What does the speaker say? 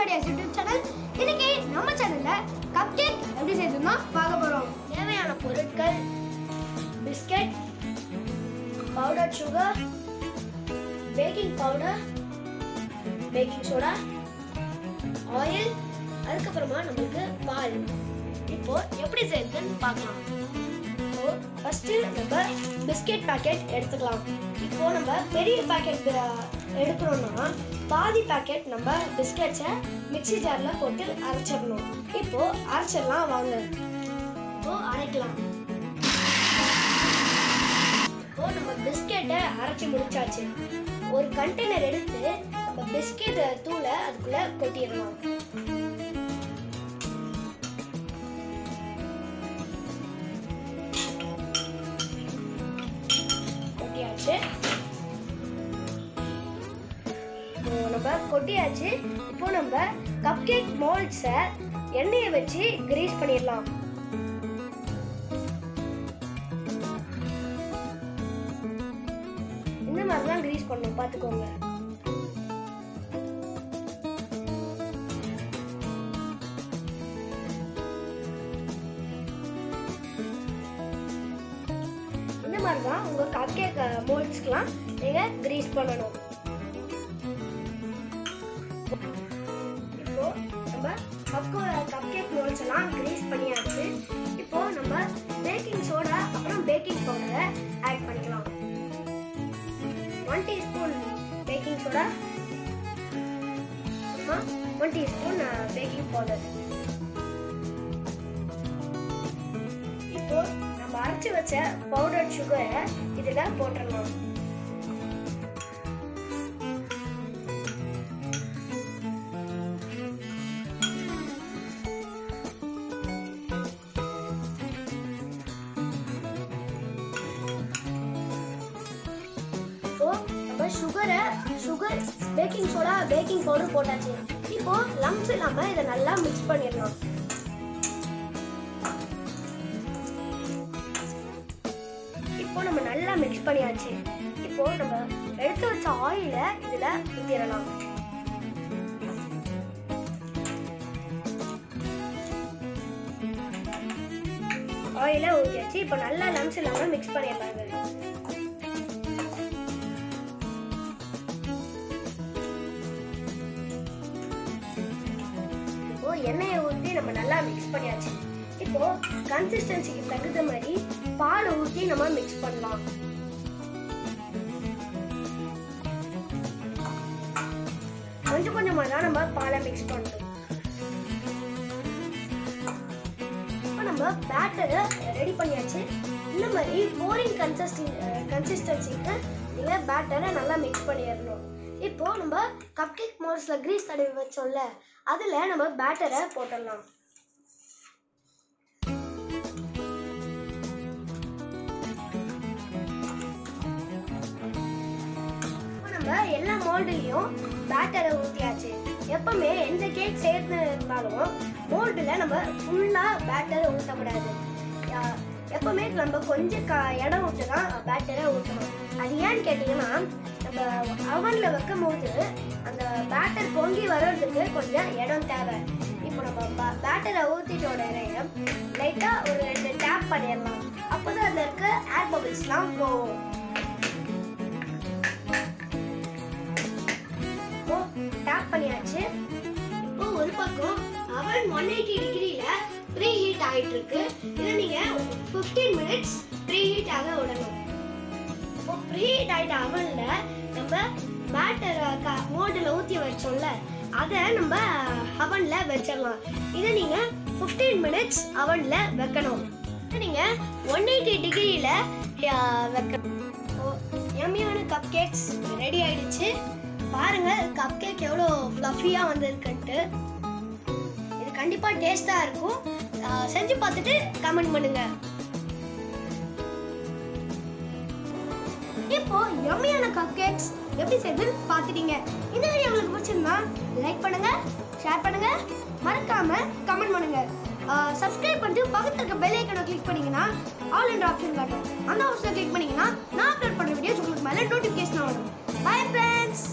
YouTube channel. இன்னைக்கு நம்ம சேனல்ல கப் கேக் எப்படி செய்யணும்னா பார்க்க போறோம். தேவையான பொருட்கள் biscuit, powder sugar, baking powder, baking soda, oil, அதுக்கப்புறமா நம்மளுக்கு பால். இப்போ எப்படி செய்யறதுன்னு பார்க்கலாம். இப்போ ஃபர்ஸ்ட் நம்ம பிஸ்கட் பாக்கெட் எடுத்துக்கலாம். இப்போ நம்ம பெரிய பாக்கெட் எடுக்கிறோம்னா பாதி பாக்கெட் நம்ம பிஸ்கட்ஸை மிக்ஸி ஜாரில் போட்டு அரைச்சிடணும். இப்போ அரைச்சிடலாம் வாங்க. இப்போ அரைக்கலாம். இப்போ நம்ம பிஸ்கெட்டை அரைச்சி முடிச்சாச்சு. ஒரு கண்டெய்னர் எடுத்து நம்ம பிஸ்கெட் தூளை அதுக்குள்ள கொட்டிடலாம். கொட்டியாச்சு. நம்ம கொட்டியாச்சு. இப்போ நம்ம கப் கேக் மோல்ட்ஸை எண்ணெயை வச்சு கிரீஸ் பண்ணிடலாம். இந்த மாதிரி தான் கிரீஸ் பண்ணணும், பார்த்துக்கோங்க. இந்த மாதிரி தான் உங்க கப் கேக் மோல்ட்ஸ்க்குலாம் நீங்க கிரீஸ் பண்ணணும். இப்போ நம்ம கப் கேக் மோல்ட்ஸ் எல்லாம் கிரீஸ் பண்ணியாச்சு. இப்போ நம்ம பேக்கிங் சோடா அப்புறம் பேக்கிங் பவுடரை ஆட் பண்ணிக்கலாம். 1 teaspoon baking soda, 1 teaspoon baking powder. இப்போ நம்ம அரைச்சு வச்ச பவுடர் சுகரை இதுல போட்டுடலாம். நம்ம sugar baking soda baking powder போட்டாச்சு. இப்போ லம்ப்ஸ் இல்லாம இதை நல்லா மிக்ஸ் பண்ணிடலாம். இப்போ நம்ம நல்லா மிக்ஸ் பண்ணியாச்சு. இப்போ நம்ம எடுத்து வச்ச ஆயில இதுல ஊத்திடலாம். ஆயில ஊத்தியாச்சு. இப்போ நல்லா லம்ப்ஸ் இல்லாம மிக்ஸ் பண்ணிடலாம். எண்ணெயை ஊற்றி நம்ம நல்லா மிக்ஸ் பண்ணியாச்சு. இப்போ கன்சிஸ்டன்சிக்கு தகுந்த மாதிரி பால் ஊற்றி நம்ம மிக்ஸ் பண்ணலாம். கொஞ்சம் கொஞ்சமா தான் நம்ம பாலை மிக்ஸ் பண்ணணும். இப்போ நம்ம பேட்டரை ரெடி பண்ணியாச்சு. இந்த மாதிரி போரிங் கன்சிஸ்டன்சிக்கு நீங்க பேட்டரை நல்லா மிக்ஸ் பண்ணிடணும். இப்போ நம்ம கப் கேக் மோல்ட்ஸ்ல கிரீஸ் தடவி வச்சோம்ல, அதுல நம்ம பேட்டரை போட்டுடலாம். நம்ம எல்லா மோல்டுலயும் பேட்டரை ஊத்தியாச்சு. எப்பவுமே எந்த கேக் செய்யறது இருந்தாலும் மோல்டுல நம்ம ஃபுல்லா பேட்டரை ஊற்றக்கூடாது. எப்பவுமே நம்ம கொஞ்சம் இடம் விட்டு தான் பேட்டரை ஊற்றணும். அது ஏன்னு கேட்டீங்கன்னா, நம்ம அவன்ல வைக்கும் போது அந்த பேட்டர் பொங்கி வர்றதுக்கு கொஞ்சம் இடம் தேவை. இப்போ நம்ம பேட்டரை ஊற்றிட்ட உடனே லைட்டா ஒரு 2 டேப் பண்ணிடலாம். அப்போதான் அதுல இருக்க ஏர் பபிள்ஸ்லாம் போகும். இப்போ டேப் பண்ணியாச்சு. இப்போ ஒரு பக்கம் அவன் 180 டிகிரியில ப்ரீ ஹீட் ஆயிட்டு இருக்கு. இதை நீங்க 15 மினிட்ஸ் ப்ரீ ஹீட் ஆக விடணும். இப்போ ப்ரீ ஹீட் ஆயிட்ட அவன்ல நம்ம பேட்டர் மோல்டுல ஊத்தி வச்சோம்ல, அதை நம்ம அவன்ல வச்சிடலாம். இதை நீங்க 15 மினிட்ஸ் அவன்ல வைக்கணும். நீங்க 180 டிகிரியில வைக்கணும். யம்மியான கப் கேக்ஸ் ரெடி ஆயிடுச்சு. பாருங்க கப் கேக் எவ்வளோ ஃப்ளஃபியா வந்திருக்குன்ட்டு. இது கண்டிப்பா டேஸ்டா இருக்கும். செஞ்சு பார்த்துட்டு கமெண்ட் பண்ணுங்க. இப்போ யம்மியான கப் கேக்ஸ் எப்படி செய்யுதுன்னு பார்த்துட்டீங்க. இந்த வீடியோ உங்களுக்கு பிடிச்சிருந்தா லைக் பண்ணுங்க, ஷேர் பண்ணுங்க, மறக்காம கமெண்ட் பண்ணுங்க. சப்ஸ்கிரைப் பண்ணிட்டு பக்கத்துல இருக்க பெல் ஐகானை கிளிக் பண்ணீங்கன்னா ஆல் என்ற ஆப்ஷன் காட்டும். அந்த ஆப்ஷனை கிளிக் பண்ணீங்கன்னா நான் அப்லோட் பண்ற வீடியோஸ் உங்களுக்கு மேல நோட்டிஃபிகேஷன் வரும். Bye friends.